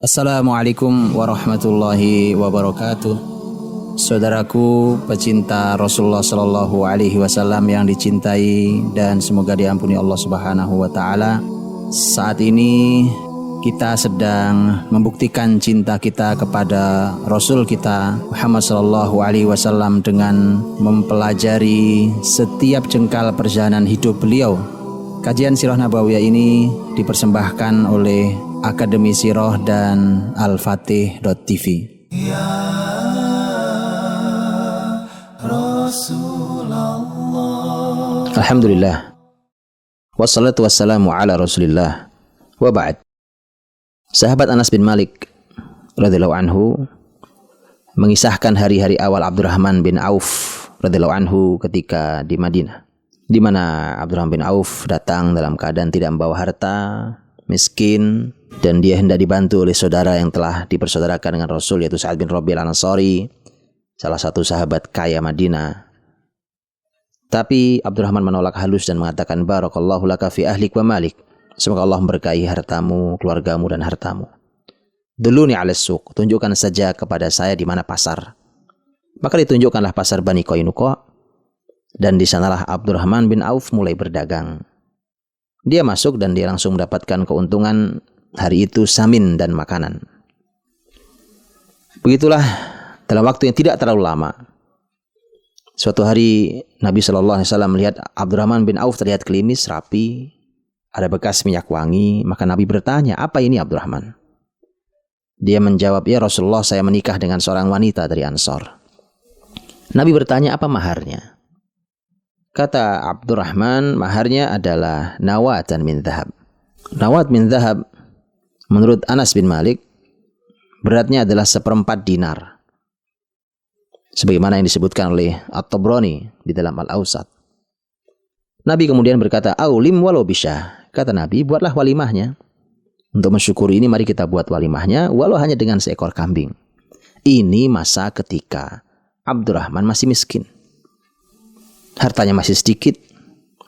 Assalamualaikum warahmatullahi wabarakatuh. Saudaraku pecinta Rasulullah Sallallahu Alaihi Wasallam yang dicintai dan semoga diampuni Allah Subhanahu Wa Taala. Saat ini kita sedang membuktikan cinta kita kepada Rasul kita Muhammad Sallallahu Alaihi Wasallam dengan mempelajari setiap jengkal perjalanan hidup beliau. Kajian Sirah Nabawiyah ini dipersembahkan oleh Akademi Sirah dan Al-Fatih.tv. Ya Rasulullah. Alhamdulillah. Wassalatu wassalamu ala Rasulillah. Wa ba'd. Sahabat Anas bin Malik radhiyallahu anhu mengisahkan hari-hari awal Abdurrahman bin Auf radhiyallahu anhu ketika di Madinah, di mana Abdurrahman bin Auf datang dalam keadaan tidak membawa harta, miskin, dan dia hendak dibantu oleh saudara yang telah dipersaudarakan dengan Rasul, yaitu Sa'ad bin Rabi' al-Ansari, salah satu sahabat kaya Madinah. Tapi Abdurrahman menolak halus dan mengatakan, Barakallahu laka fi ahlik wa malik. Semoga Allah memberkahi hartamu, keluargamu dan hartamu. Duluni 'alas suq, tunjukkan saja kepada saya di mana pasar. Maka ditunjukkanlah pasar Bani Qainuqa, dan di sanalah Abdurrahman bin Auf mulai berdagang. Dia masuk dan dia langsung mendapatkan keuntungan hari itu, samin dan makanan. Begitulah dalam waktu yang tidak terlalu lama. Suatu hari Nabi SAW melihat Abdurrahman bin Auf terlihat klimis, rapi, ada bekas minyak wangi. Maka Nabi bertanya, apa ini Abdurrahman? Dia menjawab, ya Rasulullah, saya menikah dengan seorang wanita dari Ansor. Nabi bertanya, apa maharnya? Kata Abdurrahman, maharnya adalah nawatan min dhahab. Nawat min dhahab menurut Anas bin Malik beratnya adalah 1/4 dinar, sebagaimana yang disebutkan oleh At-Tabrani di dalam Al-Awsat. Nabi kemudian berkata, aulim walau bisyah. Kata Nabi, buatlah walimahnya. Untuk mensyukuri ini, mari kita buat walimahnya walau hanya dengan seekor kambing. Ini masa ketika Abdurrahman masih miskin, hartanya masih sedikit,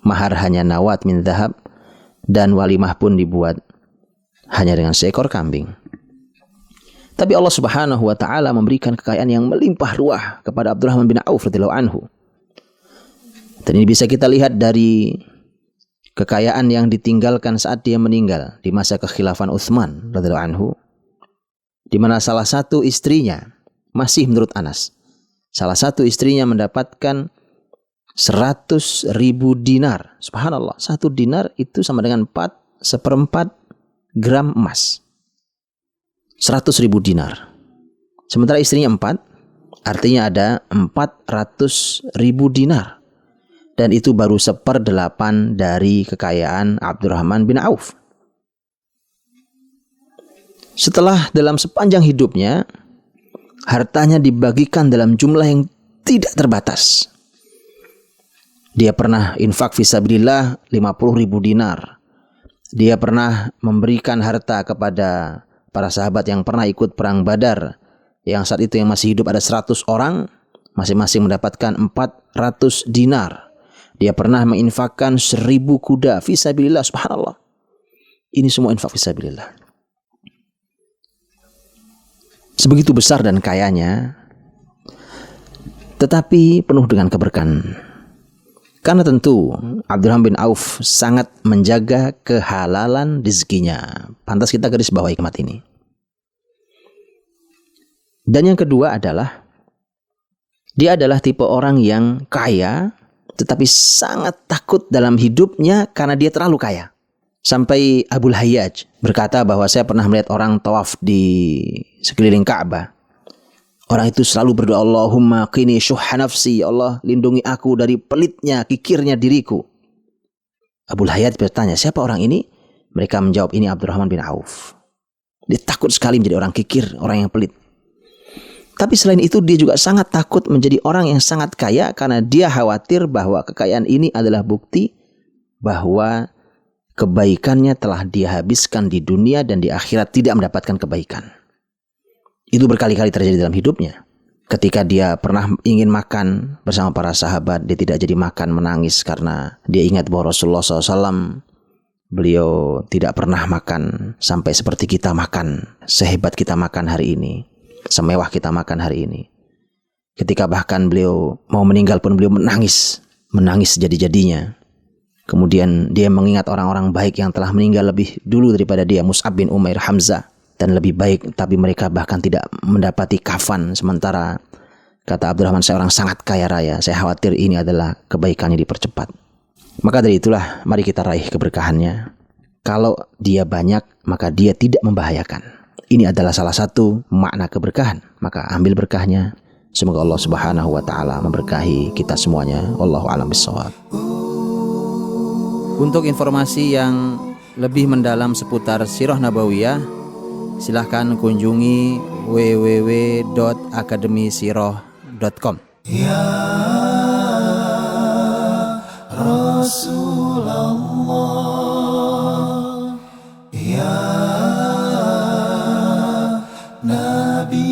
mahar hanya nawat min dhahab, dan walimah pun dibuat hanya dengan seekor kambing. Tapi Allah Subhanahu wa taala memberikan kekayaan yang melimpah ruah kepada Abdurrahman bin Auf radhiyallahu anhu. Dan ini bisa kita lihat dari kekayaan yang ditinggalkan saat dia meninggal di masa kekhilafan Utsman radhiyallahu anhu, di mana salah satu istrinya, masih menurut Anas, salah satu istrinya mendapatkan 100.000 dinar. Subhanallah, 1 dinar itu sama dengan 1/4 gram emas. 100.000 dinar. Sementara istrinya 4, artinya ada 400.000 dinar. Dan itu baru 1/8 dari kekayaan Abdurrahman bin Auf. Setelah dalam sepanjang hidupnya, hartanya dibagikan dalam jumlah yang tidak terbatas. Dia pernah infak fisabilillah 50.000 dinar. Dia pernah memberikan harta kepada para sahabat yang pernah ikut perang Badar, yang saat itu yang masih hidup ada 100 orang, masing-masing mendapatkan 400 dinar. Dia pernah menginfakkan 1.000 kuda fisabilillah. Subhanallah, ini semua infak fisabilillah. Sebegitu besar dan kayanya, tetapi penuh dengan keberkahan. Karena tentu Abdurrahman bin Auf sangat menjaga kehalalan rezekinya. Pantas kita garis bawahi hikmat ini. Dan yang kedua adalah, dia adalah tipe orang yang kaya, tetapi sangat takut dalam hidupnya karena dia terlalu kaya. Sampai Abul Hayyaj berkata bahwa saya pernah melihat orang tawaf di sekeliling Ka'bah. Orang itu selalu berdoa, Allahumma qini syuhha nafsi, ya Allah, lindungi aku dari pelitnya, kikirnya diriku. Abul Hayyaj bertanya, siapa orang ini? Mereka menjawab, ini Abdurrahman bin Auf. Dia takut sekali menjadi orang kikir, orang yang pelit. Tapi selain itu dia juga sangat takut menjadi orang yang sangat kaya, karena dia khawatir bahwa kekayaan ini adalah bukti bahwa kebaikannya telah dia habiskan di dunia dan di akhirat tidak mendapatkan kebaikan. Itu berkali-kali terjadi dalam hidupnya. Ketika dia pernah ingin makan bersama para sahabat, dia tidak jadi makan, menangis karena dia ingat bahwa Rasulullah SAW Beliau tidak pernah makan sampai seperti kita makan, sehebat kita makan hari ini, semewah kita makan hari ini. Ketika bahkan beliau mau meninggal pun beliau menangis jadi-jadinya. Kemudian dia mengingat orang-orang baik yang telah meninggal lebih dulu daripada dia, Mus'ab bin Umair, Hamzah, dan lebih baik, tapi mereka bahkan tidak mendapati kafan. Sementara kata Abdurrahman, saya orang sangat kaya raya, saya khawatir ini adalah kebaikannya dipercepat. Maka dari itulah mari kita raih keberkahannya. Kalau dia banyak maka dia tidak membahayakan. Ini adalah salah satu makna keberkahan. Maka ambil berkahnya. Semoga Allah Subhanahu wa taala memberkahi kita semuanya. Wallahu a'lam bishawab. Untuk informasi yang lebih mendalam seputar Sirah Nabawiyah, silahkan kunjungi www.akademisirah.com. Ya Rasulullah, ya Nabi